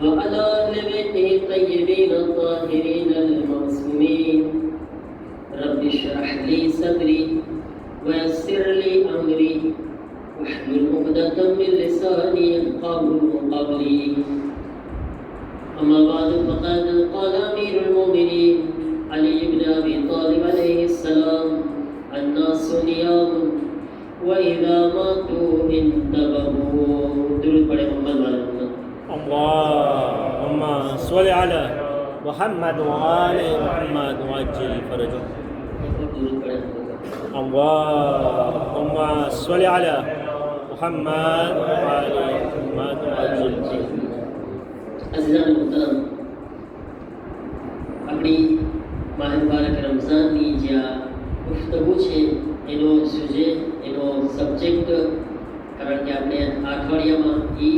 وعلى آل بيته الطيبين الطاهرين المعصومين. رب اشرح لي صدري ويسر لي أمري واحلل عقدة من لساني يفقهوا قولي. أما بعد فقد قال أمير المؤمنين علي بن أبي طالب عليه السلام: الناس نيام وإذا ماتوا انتبهوا. درود पढ़े मोहम्मद वाले اللهم صل على محمد وآل محمد وعجل فرجه. اللهم صل على محمد وآل محمد وعجل. अज़ीज़ान मुहतरम, अपनी माह मुबारक रमज़ाननी જે આ ગુફ્તગુ છે એનો સુજે એનો સબ્જેક્ટ, કારણ કે આપણે આ અઠવાડિયામાં એ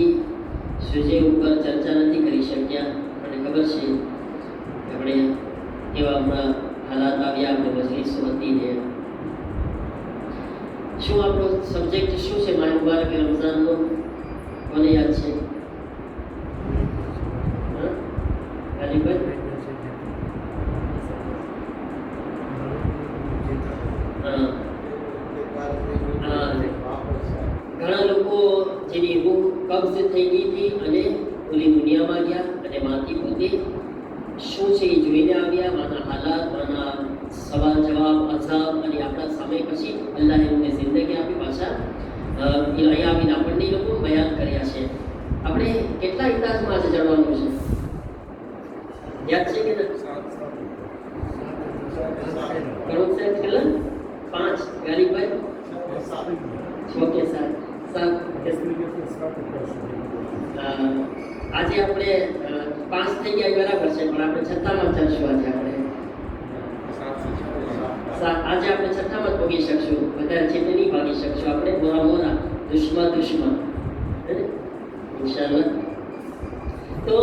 સુજે ઉપર ચર્ચા નથી કરી શક્યા. મને ખબર છે કે આપણે એવા હમણાં હાલાત આવ્યા, આપણે મજલિસો હતી ને. શું આપણો સબ્જેક્ટ શું છે માહ મુબારક રમઝાનનો? કોને યાદ છે? ઘણા લોકો જેની રૂહ કબ્ઝ થઈ ગઈ હતી અને ઓલી દુનિયામાં ગયા અને માથી પોતે શું છે એ જોઈને આવ્યા. માના હાલાત, માના સવાલ જવાબ, અઝાબ, અને આપણા સામે પછી અલ્લાહે એમને જિંદગી આપી. પાછા અહીંયા આવીને આપણને લોકો બયાન કર્યા છે. આપણે કેટલા ઇતિહાસમાં આજે જણવાનું છે? યાદ છે કે કરોડ સાહેબ કેટલા? 5 ગરીબભાઈ 6 કે 7 આજે આપણે 5 થઈ ગયા બરાબર છે, પણ આપણે છઠ્ઠામાં ચાલશું. આજે આપણે છઠ્ઠામાં ભોગી શકશું. વધારે છે નહીં ભાગી શકશું આપણે. મોરા દુશ્મન ઇન્શાઅલ્લાહ. તો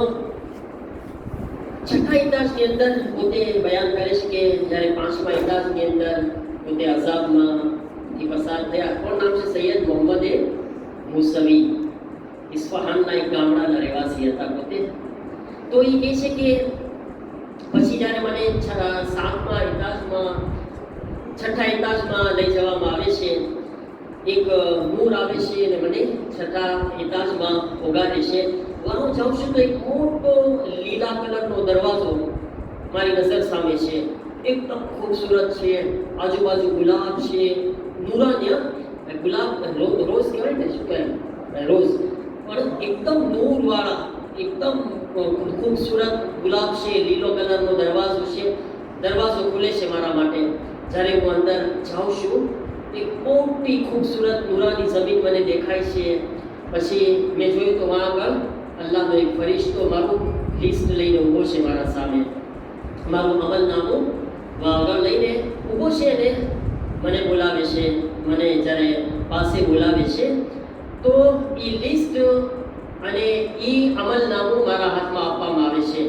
છઠ્ઠા ઇતિહાસની અંદર પોતે બયાન કરે છે કે જ્યારે 5મા ઇતિહાસની અંદર પોતે અઝાબમાંથી પસાર થયા. કોણ નામ છે? સૈયદ મોહમ્મદ મુસવી. ઇસ્ફહાનના એક ગામડાના રહેવાસી હતા પોતે. તો એ કહે છે કે પછી જ્યારે મને 7મા ઇતિહાસમાં છઠ્ઠા ઇતિહાસમાં લઈ જવામાં આવે છે, એક નૂર આવે છે અને મને છઠ્ઠા ઇતિહાસમાં ઓગાડે છે. હું જાઉં છું તો એક મોટો લીલા કલરનો દરવાજો મારી નજર સામે છે. એકદમ ખૂબસૂરત છે, આજુબાજુ ગુલાબ છે, નૂરાની ગુલાબ રોઝ કહેવાય ને, શું કહેવાય, રોઝ, પણ એકદમ નૂરવાળા, એકદમ ખૂબસૂરત ગુલાબ છે. લીલો કલરનો દરવાજો છે. દરવાજો ખુલે છે મારા માટે. જ્યારે હું અંદર જાઉં છું, એક મોટી ખૂબસૂરત નૂરાની જમીન મને દેખાય છે. પછી મેં જોયું તો વहाँ આગળ અલ્લાહનો એક ફરિશ્તો મારું લિસ્ટ લઈને ઊભો છે મારા સામે. મારું અમલનામું આગળ લઈને ઊભો છે અને મને બોલાવે છે. મને જ્યારે પાસે બોલાવે છે તો એ લિસ્ટ અને એ અમલનામું મારા હાથમાં આપવામાં આવે છે.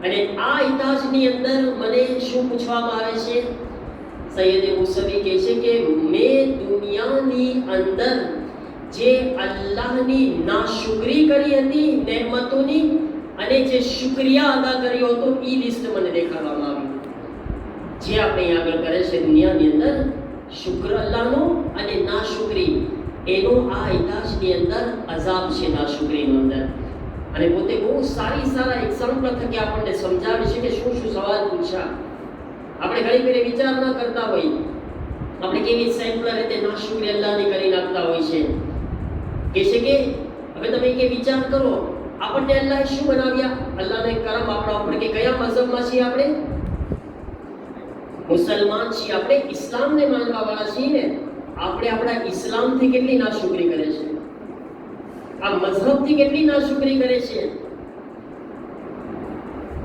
અને આ ઇતિહાસની અંદર મને શું પૂછવામાં આવે છે? સૈયદ મુસવી કહે છે કે મેં દુનિયાની અંદર જે અલ્લાહની નાશુકરી કરી હતી નહેમતોની, અને જે શુક્રિયા અદા કર્યો હતો, એ લિસ્ટ મને દેખાડવામાં આવી. જે આપણે આગળ કરે છે દુનિયાની અંદર શુક્ર અલ્લાહનો અને નાશુકરી, એનો આ ઇતિહાસની અંદર અઝાબ છે નાશુકરીનો અંદર. અને પોતે બહુ સારા એક્ઝામ્પલ થકી આપણને સમજાવે છે કે શું શું સવાલ પૂછ્યા. આપણે ઘણી ફેરે વિચાર ન કરતા હોય, આપણે કેવી સેમ્પલ રીતે નાશુકરી અલ્લાહની કરી નાખતા હોય છે. કહે છે કે હવે તમે કે વિચાર કરો, આપણને અલ્લાહે શું બનાવ્યા? અલ્લાહને કરમ આપણા ઉપર કે કયા મઝહબમાં છીએ આપણે? મુસલમાન છીએ. આપણે ઇસ્લામને માનવા વાળા છીએ ને. આપણે આપણા ઇસ્લામથી કેટલી નાશુકરી કરે છે, આ મઝહબથી કેટલી નાશુકરી કરે છે.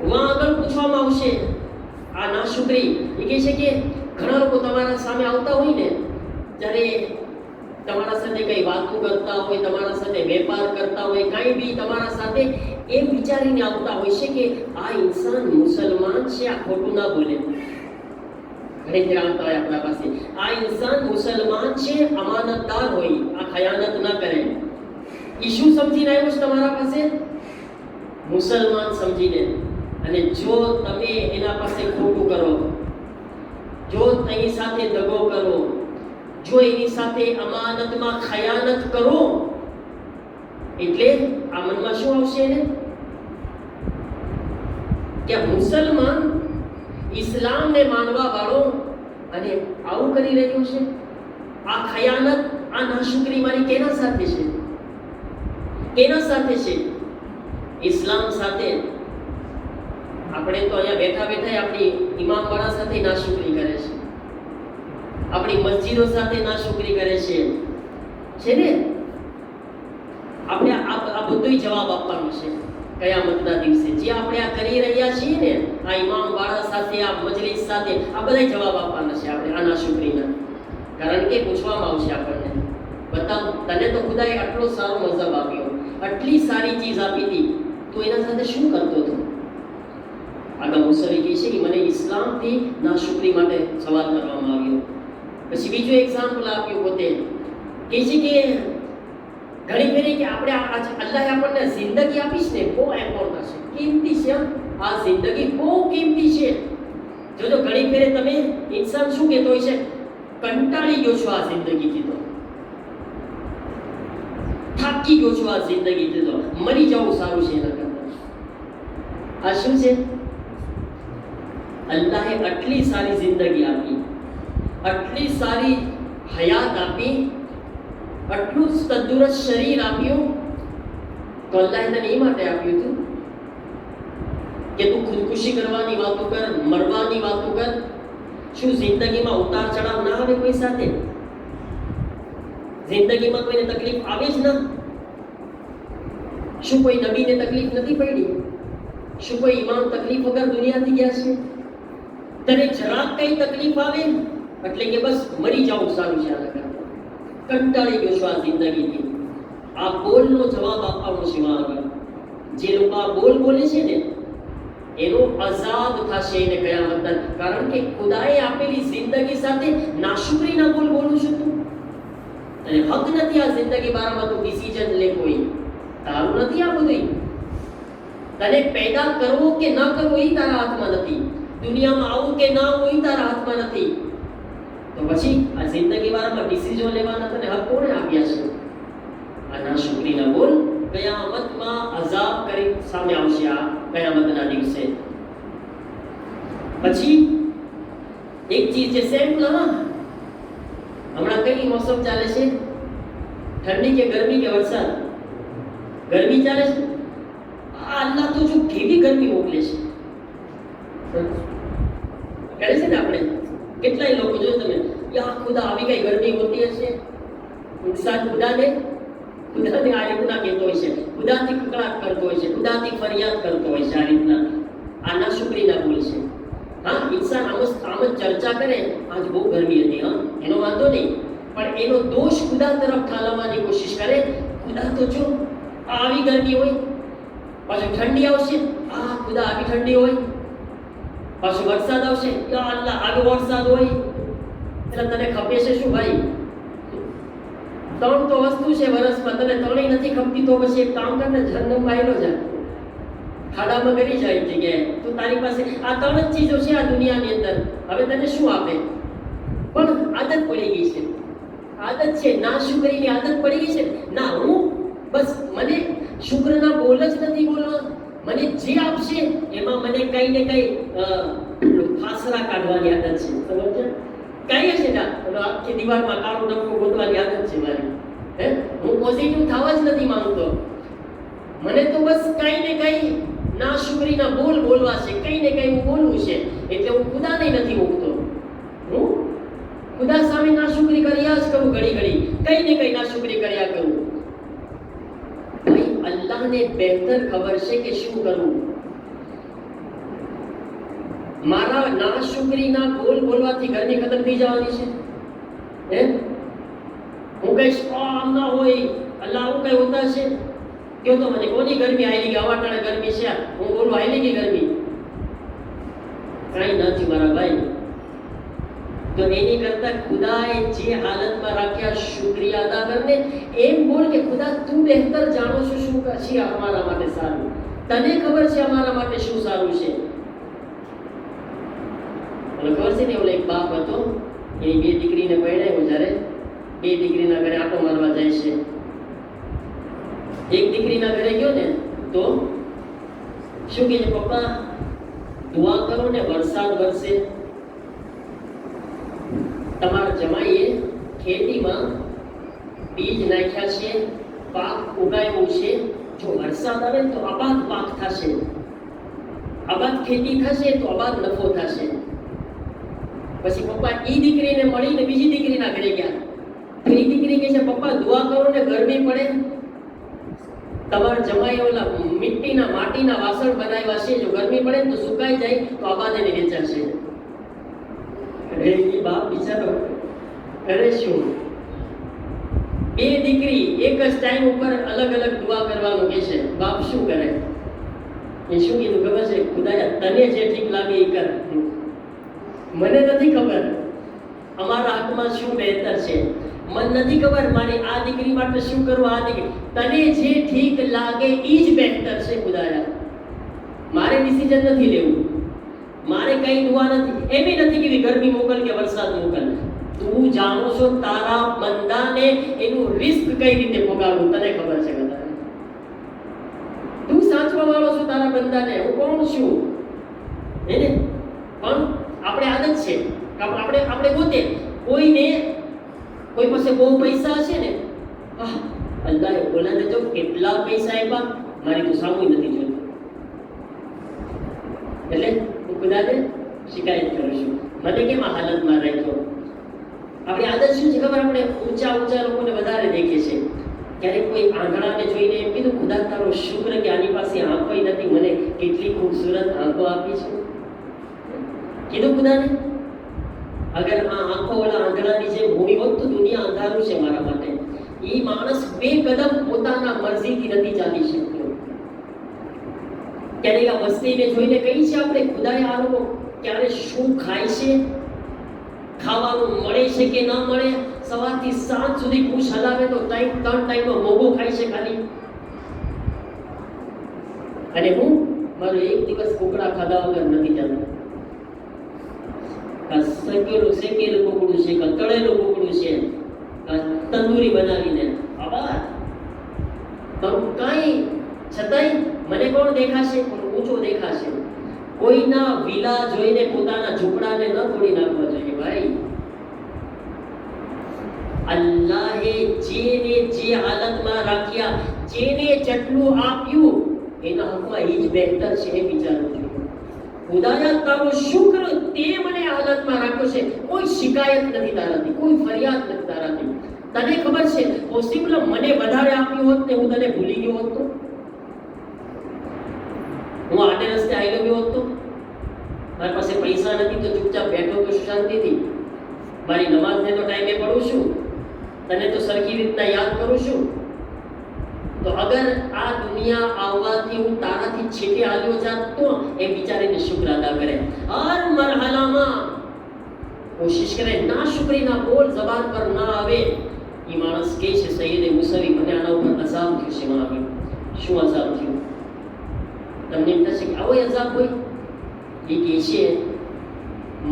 વहाँ આગળ પૂછવામાં આવશે આ નાશુકરી. એ કહે છે કે ઘણા લોકો તમારા સામે આવતા હોય ને, જ્યારે તમારા સાથે કઈ વાતો કરતા હોય, તમારા સાથે વેપાર કરતા હોય, કાંઈ બી તમારા સાથે એમ વિચારીને આવતા હોય છે કે આ ઇન્સાન મુસલમાન છે, આ ખોટું ના બોલે. ઘણી ફેર આવતા હોય આપણા પાસે, આ ઇન્સાન મુસલમાન છે, અમાનતદાર હોય, આ ખયાનત ના કરે. એ શું સમજીને આવ્યો છે તમારા પાસે? મુસલમાન સમજીને, અને જો તમે એના પાસે ખોટું કરો, જો એની સાથે દગો કરો, જો એની સાથે અમાનતમાં ખયાનત કરો, એટલે આ મનમાં શું આવશે એને કે મુસલમાન ઇસ્લામને માનવા વાળો અને આવું કરી રહ્યો છે, આ ખયાનત, આ નાશુકરી મારી કેના સાથે છે? કેના સાથે છે? ઇસ્લામ સાથે. આપણે તો અહીંયા બેઠા બેઠા આપણી ઇમામવાળા સાથે નાશુકરી કરે છે, આપણી મસ્જિદો સાથે નાશુકરી કરે છે ને? આપણે આ બધુંય જવાબ આપવાનો છે કયામતના દિવસે. જે આપણે આ કરી રહ્યા છીએ ને, આ ઇમામવાળા સાથે, આ મજલિસ સાથે, આ બધાય જવાબ આપવાના છે આપણે આ નાશુકરીના. કારણ કે પૂછવામાં આવશે આપણને, બતાવ તને તો ખુદાએ આટલો સારો મઝહબ આપ્યો, આટલી સારી ચીજ આપી હતી, તો એના સાથે શું કરતો હતો? આગળ મુસવી કહે છે કે મને ઇસ્લામથી નાશુકરી માટે સવાલ કરવામાં આવ્યો. પછી બીજું એક્ઝામ્પલ આપ્યું પોતે, કહે છે કે ઘણી ફેરી કે આપણે અલ્લાહે આપણને જિંદગી આપીશ ને, બહુ ઇમ્પોર્ટન્ટ છે, કિંમતી છે. આ જિંદગી બહુ કિંમતી છે. જોજો ઘણી ફેરે તમે ઇન્સાન શું કહેતો હોય છે, કંટાળી ગયો છો આ જિંદગીથી, તો થાકી ગયો છો આ જિંદગીથી, તો મરી જવું સારું છે એના કરતા. આ શું છે? અલ્લાહે આટલી સારી જિંદગી આપી, આટલી સારી હયાત આપી, આટલું તંદુરસ્ત શરીર આપ્યું, તો અલ્લાહે તને એ માટે આપ્યું હતું કે તું ખુદકુશી કરવાની વાતો કર, મરવાની વાતો કર. શું જિંદગીમાં ઉતાર ચઢાવ ના આવે કોઈ સાથે? જિંદગીમાં કોઈને તકલીફ આવે જ ના? શું કોઈ નબીને તકલીફ નથી પડી? શું કોઈ ઇમામ તકલીફ વગર દુનિયાથી ગયા છે? તને જરાક કઈ તકલીફ આવે એટલે કે બસ મરી જાવું સારું છે, આના કરતા કંટાળી ગયો છો આ જિંદગીથી. આ બોલનો જવાબ આપવાનો છે આગળ. જે લોકો આ બોલ બોલે છે ને, એનો અઝાબ થશે એને કયામત. કારણ કે ખુદાએ આપેલી જિંદગી સાથે નાશુકરીના બોલ બોલું છું તું. અને હક નથી આ જિંદગી બારામાં તું ડિસિઝન લે, કોઈ તારું નથી આ બધું. તને પેદા કરવો કે ન કરવો એ તારા હાથમાં નથી, દુનિયામાં આવું કે ના આવું એ તારા હાથમાં નથી. તો પછી આ જિંદગી બારામાં ડિસિઝન લેવાના તને હક કોણે આપ્યા છે? આ નાશુકરીના બોલ કયામતમાં અઝાબ કરી સામે આવશે આ કયામતના દિવસે. પછી એક ચીજ છે સેમ્પલ. હમણાં કઈ મોસમ ચાલે છે? ઠંડી કે ગરમી કે વરસાદ? ગરમી ચાલે છે. આ અલ્લાહ તો જો કેવી ગરમી મોકલે છે, કરે છે ને. આપણે કેટલાય લોકો જો તમે યા ખુદા આવી કઈ ગરમી હોતી હશે, ઇન્સાન ખુદાને આ રીતના કહેતો હોય છે, ખુદાથી કકળાટ કરતો હોય છે, ખુદાથી ફરિયાદ કરતો હોય છે. આ રીતના આ નાશુકરીના બોલ છે. હા, ઇન્સાન આમ જ ચર્ચા કરે, આજ બહુ ગરમી હતી, હા એનો વાંધો નહીં, પણ એનો દોષ ખુદા તરફ ઠાલવવાની કોશિશ કરે. ખુદા તો જો આવી ગરમી હોય, પાછું ઠંડી આવશે, આ ખુદા આવી ઠંડી હોય, પાછું વરસાદ આવશે, યા અલ્લાહ આવ્યો વરસાદ હોય. એટલે તને ખપે છે શું ભાઈ? ત્રણ તો વસ્તુ છે વરસમાં, તને ત્રણેય નથી ખપતી તો પછી એક કામ કર ને, જન્મમાં આવેલો જા, ખાડામાં કરી જાય જગ્યાએ. તો તારી પાસે આ ત્રણ જ ચીજો છે આ દુનિયાની અંદર. હવે તને શું આપે? પણ આદત પડી ગઈ છે, આદત છે ના શુક્રની આદત પડી ગઈ છે. ના, હું બસ મને શુક્રના બોલ જ નથી બોલવા, મને જે આપશે એમાં મને કઈ ને કઈ ફાસરા કાઢવાની આદત છે. સમજ્યા? કઈ છે ના આખી દીવારમાં કાળો ડબકો ગોતવાની આદત છે મારી. હે, હું પોઝિટિવ થવા જ નથી માંગતો. મને તો બસ કઈ ને કઈ ના શુક્રીના બોલ બોલવા છે, કઈ ને કઈ હું બોલવું છે. એટલે હું ખુદાને નથી મૂકતો, હું ખુદા સામે ના શુક્રી કર્યા જ કરું. ઘડી ઘડી કઈ ને કઈ ના શુક્રી કર્યા કરું. ભાઈ અલ્લાહને બહેતર ખબર છે કે શું કરવું. મારા નાશુકરીના બોલ બોલવાથી ગરમી ખતમ થઈ જવાની છે? હે, હું કહીશ આમ ના હોય, અલ્લાહ આવું કઈ હોતા છે? કયો તો મને કોની ગરમી આવેલી ગઈ? અવાટાણે ગરમી છે, હું બોલું આવેલી ગઈ ગરમી? કઈ નથી મારા ભાઈ. તો એની કરતા ખુદાએ જે હાલતમાં રાખ્યા શુક્રિયા અદા કરને. એમ બોલ કે ખુદા તું બહેતર જાણો છો શું છે અમારા માટે સારું. તને ખબર છે અમારા માટે શું સારું છે. મને ખબર છે ને, ઓલો એક બાપ હતો, એની 2 દીકરીને પરણાવ્યો. જ્યારે 2 દીકરીના ઘરે આંટો મારવા જાય છે, એક દીકરીના ઘરે ગયો ને તો શું કહે છે, પપ્પા દુઆ કરો ને વરસાદ વરસે. તમારા જમાઈએ ખેતીમાં બીજ નાખ્યા છે, પાક ઉગાવ્યો છે, જો વરસાદ આવે તો આબાદ પાક થશે, આબાદ ખેતી થશે તો આબાદ નફો થશે. પછી પપ્પા ઈ દીકરીને મળીને બીજી દીકરીના ઘરે ગયા. તો ઈ દીકરી કહે છે, પપ્પા દુઆ કરો ને ગરમી પડે, તમારા જમાઈ ઓલા માટીના વાસણ બનાવ્યા છે, જો ગરમી પડે તો સુકાઈ જાય તો આબાદ એને વેચાશે. અરે ઈ બાપ બિચારો કરે શું? 2 દીકરી એક જ ટાઈમ ઉપર અલગ અલગ દુઆ કરવાનું કહે છે. બાપ શું કરે? એ શું કીધું ખબર છે? ખુદાયા તને જે ઠીક લાગે એ કર, મને નથી ખબર અમારા હાથમાં શું બહેતર છે, મને નથી ખબર મારી આ દીકરી માટે શું કરવું. આ દીકરી તને જે ઠીક લાગે એ જ બહેતર છે. ખુદાયા મારે ડિસિઝન નથી લેવું, મારે કઈ દુઆ નથી, એમ નથી કે ગરમી મોકલ કે વરસાદ મોકલ. તું જાણો છો તારા બંદાને એનું રિસ્ક કઈ રીતે ભોગાવવું તને ખબર છે. બધા તું સાચવા વાળો છો તારા બંદાને, હું કોણ છું એને. પણ આપણે આદત છે આપણે પોતે કોઈ પાસે બહુ પૈસા હશે ને, અલ્લાહે બોલાને જો કેટલા પૈસા આપ્યા, મારી તો સામું નથી જોતું, એટલે હું ખુદાને શિકાયત કરું છું, મને કેમ આ હાલતમાં રાખ્યો. આપણી આદત શું છે ખબર? આપણે ઊંચા લોકોને વધારે દેખે છે. ક્યારેક કોઈ આંધળાને જોઈને એમ કીધું, ખુદા તારો શુક્ર કે આની પાસે આંખો નથી, મને કેટલી ખૂબસૂરત આંખો આપી છે. કીધું ખુદાને, અગર આ આંખો વાળા આંધળાની જે ભૂમિ હોત તો દુનિયા અંધારું છે મારા માટે. એ માણસ 2 કદમ પોતાના મરજીથી નથી ચાલી શકતો. ક્યારેક આ વસ્તીને જોઈને કહી છે આપણે, ખુદાએ આ લોકો ક્યારે શું ખાય છે, ખાવાનું મળે છે કે ન મળે, સવારથી સાંજ સુધી પૂછ હલાવે તો 3 ટાઈમનો મોગો ખાય છે ખાલી. અને હું મારો એક દિવસ કુકડા ખાધા વગર નથી જતો. શેકેલું કુકડું છે, તળેલું કુકડું છે, તંદૂરી બનાવીને આભાર. કાંઈ છતાંય મને કોણ દેખાશે? ઊંચો દેખાશે. કોઈના વિલા જોઈને પોતાના ઝૂંપડાને ન તોડી નાખવા જોઈએ ભાઈ. અલ્લાહે જેને જે હાલતમાં રાખ્યા, જેને જેટલું આપ્યું, એના હકમાં એ જ બહેતર છે એ વિચારવું જોઈએ. ખુદાયા તારો શુક્ર, તે મને હાલતમાં રાખ્યો છે, કોઈ શિકાયત નથી તારાથી, કોઈ ફરિયાદ નથી તારાથી. તને ખબર છે પોસિબલ મને વધારે આપ્યું હોત ને હું તને ભૂલી ગયો હોત તો, હું આડે રસ્તે આવી ગયો હોત તો, મારી પાસે પૈસા નથી તો ચૂપચાપ બેઠો તો શાંતિથી, મારી નમાઝને તો ટાઈમે પઢું છું, તને તો સરખી રીતના યાદ કરું છું, તો અગર આ દુનિયા આવવાથી હું તારાથી છેટે આવ્યો જાત તો એ બિચારીને શુક્ર અદા કરે. હર મરહલામાં કોશિશ કરે, ના શુક્રીના બોલ જબાન પર ના આવે. એ માણસ કહે છે, સૈયદે મુસવી, મને આના ઉપર અઝાબ થયું છે. માં શું અઝાબ થયું? તમને એમ થશે કે આવો અઝાબ હોય? એ કહે છે,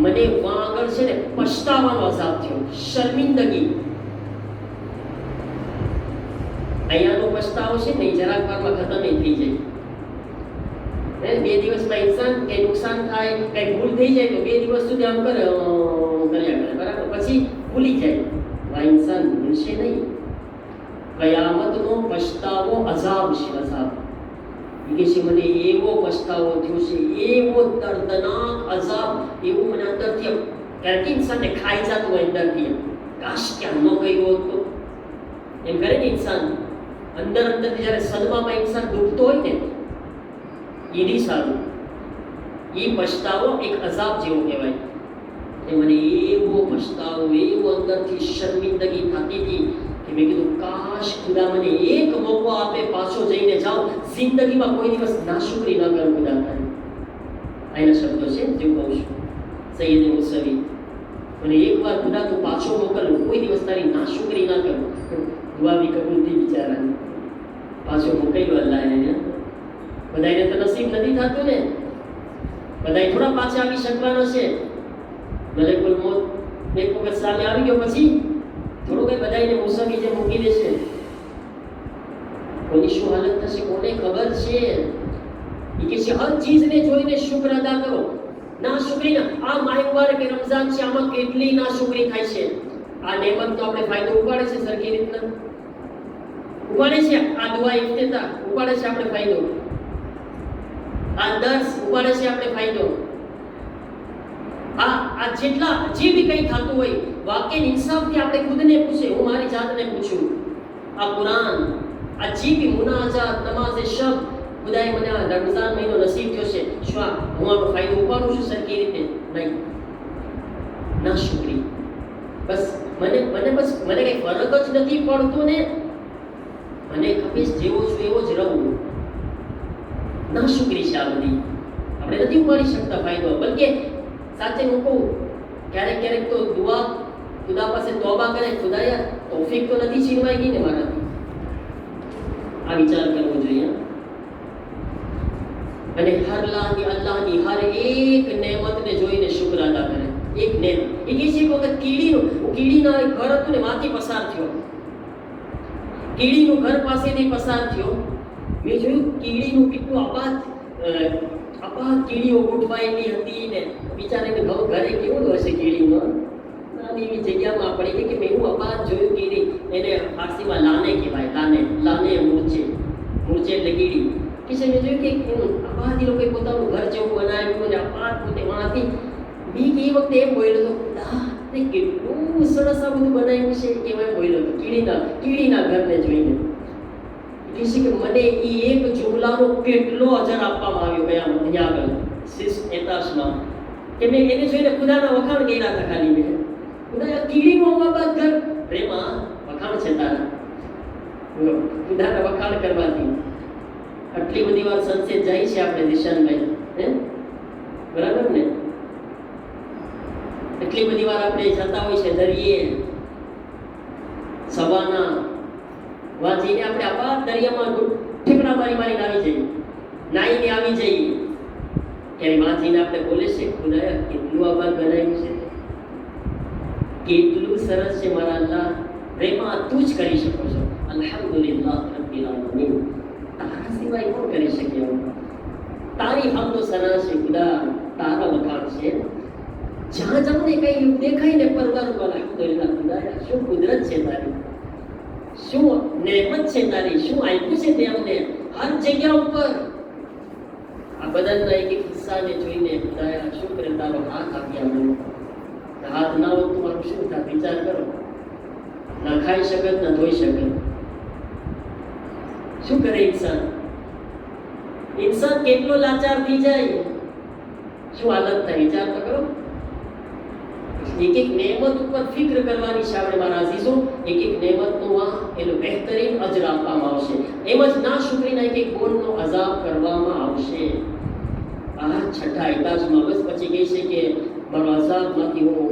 મને વહાં આગળ છે ને પછતાવાનો અઝાબ થયો, શર્મિંદગી. અહીંયાનો પછતાવો છે ને જરાક વારમાં ખતમ થઈ જાય. 2 દિવસમાં ઇન્સાન કઈ નુકસાન થાય, કઈ ભૂલ થઈ જાય તો 2 દિવસ સુધી આમ કર્યા કરે, બરાબર, પછી ભૂલી જાય. આ ઇન્સાન ભૂલશે નહીં. કયામતનો પછતાવો અઝાબ છે, અઝાબ. કે છે મને એવો પછતાવો થયો છે, એવો દર્દનાક અઝાબ, એવું મને અંદરથી ક્યારેક ઇન્સાનને ખાઈ જતું હોય અંદરથી, કાશ ક્યાં ન ગયો હતો એમ કરે ને ઇન્સાન. અંદરથી જ્યારે સદમામાં ઇન્સાન ડૂબતો હોય ને, એ નહીં સારું. એ પછતાવો એક અઝાબ જેવો કહેવાય. એ મને એવો પછતાવો, એવો અંદરથી શર્મિંદગી થતી હતી કે મેં કીધું, કાશ ખુદા મને એક મોકો આપે, પાછો જઈને જાઉં, જિંદગીમાં કોઈ દિવસ નાશુકરી ન કરું ખુદા તારી. આના શબ્દો છે જે કહું છું, સૈયદ મુસવી, મને એકવાર ખુદા તું પાછો મોકલ, કોઈ દિવસ તારી નાશુકરી ના કરું. દુઆ બી કબૂલ થઈ બિચારાની, પાછો મોકલ્યો અલ્લાહે. બધાને તો નસીબ નથી થતું ને, બધાય થોડા પાછા આવી શકવાનો છે. મલેકુલ મોત એક વખત સામે આવી ગયો પછી થોડું કઈ બધાને મુસાફી જે મૂકી દેશે. કોની શું હાલત થશે કોને ખબર છે. એ કે છે હર ચીજને જોઈને શુક્ર અદા કરો. ના શુક્રી આ માહિક મુબારક કે રમઝાન છે, આમાં કેટલી ના શુક્રી થાય છે. આ નેમત તો આપણે ફાયદો ઉપાડે છે સરખી રીતના ઉપાડે છે. આ દુઆ ઇફ્તિતાહ ઉપાડે છે આપણે ફાયદો, આ દર્સ ઉપાડે છે આપણે ફાયદો. આ જેટલા જે બી કંઈ થતું હોય વાકઈ ઇન્સાફથી આપણે ખુદને પૂછે, હું મારી જાતને પૂછું, આ કુરાન આ જે બી મુનાજાત નમાઝ શબ ખુદાએ મને આ રમઝાન મહિનો નસીબ થયો છે, શું હું આનો ફાયદો ઉપાડું છું સરખી રીતે? નહીં, ના શુક્રી. બસ મને કઈ ફરક જ નથી પડતો ને, મને ખબર જેવો છું એવો જ રહું. ના શુક્રી છે આ બધી, આપણે નથી ઉપાડી શકતા ફાયદો. બલકે સાચે હું કહું ક્યારેક તો દુઆ ખુદા પાસે તોબા કરે, ખુદાયા તૌફીક તો નથી છીનવાઈ ગઈ ને મારાથી. આ વિચાર કરવો જોઈએ. અને અલ્લાહની હર એક નેમતને જોઈને શુક્ર અદા કરે. એક નેમત એ કે છે વખત કીડીના ઘર હતું ને માંથી પસાર થયો, કીડીનું ઘર પાસેથી પસાર થયો. મેં જોયું કીડીનું કેટલું આબાદ કીડીઓ ગોઠવાયેલી હતી ને બિચારાને ઘરે કેવું હશે કીડીમાં નાની એવી જગ્યામાં પડી કે મેં એવું આબાદ જોયું કીડી. એને ફારસીમાં લાને કહેવાય, લાને મૂર્છે એટલે કીડી. કે છે મેં જોયું કે આબાદ એ લોકોએ પોતાનું ઘર જેવું બનાવ્યું અને આબાદ પોતે વાંથી બી કે એ વખતે એમ બોલ્યો હતો કેટલું સરસ આ બધું બનાવ્યું છે એમ બોલ્યો હતો કીડીના ઘરને જોઈને. કે છે કે મને એ એક જુમલાનો કેટલો અજર આપવામાં આવ્યો ગયા અહીંયા આગળ શિશ એતાશમાં કે મેં એને જોઈને ખુદાના વખાણ કર્યા હતા. ખાલી મેં ખુદા કીડીનું આબાદ ઘર પ્રેમા વખાણ છે તારા, ખુદાના વખાણ કરવાથી. આટલી બધી વાર સનસેટ જાય છે આપણે દિશાનભાઈ, હે બરાબર ને? એટલી બધી વાર આપણે જતા હોય છે દરિયે સવાના વાંચીને આપણે આપાત દરિયામાં ઠેકડા મારીને આવી જઈએ, નાઈને આવી જઈએ. ત્યારે વાંચીને આપણે બોલે છે ખુદાયા કેટલું આબાદ બનાવ્યું છે, કેટલું સરસ છે મારા અલ્લાહ. પ્રેમા તું જ કરી શકો છો. અલ્હમ્દુલિલ્લાહ રબ્બિલ આલમીન. તારા સિવાય કોણ કરી શકે? તારી હમદો સના છે ખુદા, તારા વખાણ છે. જ્યાં તમને કઈ દેખાય ને પરવાનું અલ્હમ્દુલિલ્લાહ ખુદાયા શું કુદરત છે તારી, શું નેમત છે તારી, શું આપ્યું છે તે અમને હર જગ્યા ઉપર. આ બદલના એક હિસ્સાને જોઈને ખુદાયા શુક્ર તારો હાથ આપ્યા મને. હાથ ના હોત તો મારું શું થાય? વિચાર કરો. ના ખાઈ શકત ના ધોઈ શકત. શું કરે ઇન્સાન કેટલો લાચાર થઈ જાય, શું હાલત થાય વિચાર તો કરો. એક નેમત ઉપર ફિક્ર કરવાની છે આપણે મારા અઝીઝો. એક નેમતનું એનું બહેતરીન અજર આપવામાં આવશે. એમ જ ના શુક્રીના એક ગુણનો અઝાબ કરવામાં આવશે. આ છઠ્ઠા એતાજમાં બસ પછી કહે છે કે મારો અઝાબમાંથી હું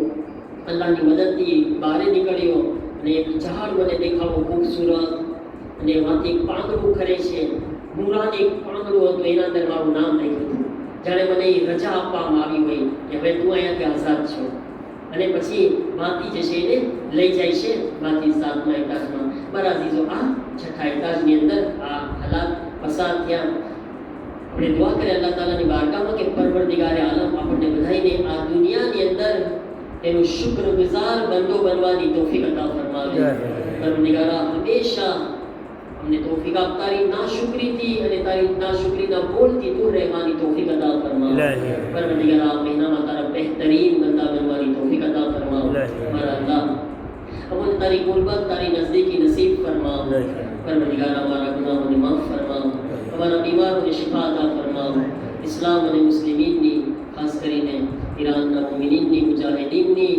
અલ્લાહની મદદથી બહાર નીકળ્યો અને એક ઝાડ મને દેખાવો ખૂબસૂરત અને એમાંથી એક પાંદડું ખરે છે. મૂળાને એક પાંદડું હતું, એના અંદર મારું નામ લખ્યું. જાણે મને એ રજા આપવામાં આવી હોય કે હવે તું અહીંયાથી આઝાદ છો. અને પછી માથી જે છે એને લઈ જાય છે માથી સાતમા એતાજમાં. મારા અઝીઝો આ છઠ્ઠા એતાજની અંદર આ હાલાત પસાર થયા. આપણે દુઆ કરીએ અલ્લાહ તાલાની બારગાહમાં કે પરવરદિગારે આલમ આપણને બધાઈને આ દુનિયાની અંદર એનું શુક્રગુજાર બંદો બનવાની તૌફીક અતા ફરમાવે. પરવરદિગારા હંમેશા અમને તૌફીક આપ તારી નાશુક્રીથી અને તારી નાશુક્રીના બોલથી દૂર રહેવાની તૌફીક અતા ફરમાવે. પરવરદિગારા આ મહિનામાં તારા બહેતરીન બંદા બનવાની તૌફીક અતા ફરમાવે. મારા અલ્લાહ અમને તારી ગુરબત તારી નજદીકી નસીબ ફરમાવે. પરવરદિગારા અમારા ગુનાહોને માફ ફરમાવે, અમારા બીમારોને શિફા અતા ફરમાવે. ઇસ્લામ અને મુસ્લિમીનની ખાસ કરીને ઈરાનના મુમિનીનની મુજાહિદીનની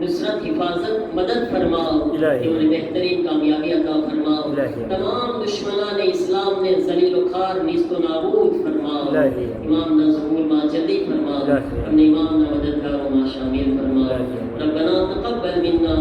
નુસરત હિફાજત મદદ ફરમાઓ. તેઓને બહેતરીન કામયાબી અતા ફરમાઓ. તમામ દુશ્મનાને ઇસ્લામને ઝલીલ વ ખાર નીસ્તો નાબૂદ ફરમાઓ. ઇમામના ઝહૂરમાં જલ્દી ફરમાઓ. અમને ઇમામના મદદગારોમાં શામિલ ફરમાઓ. ربنا تقبل منا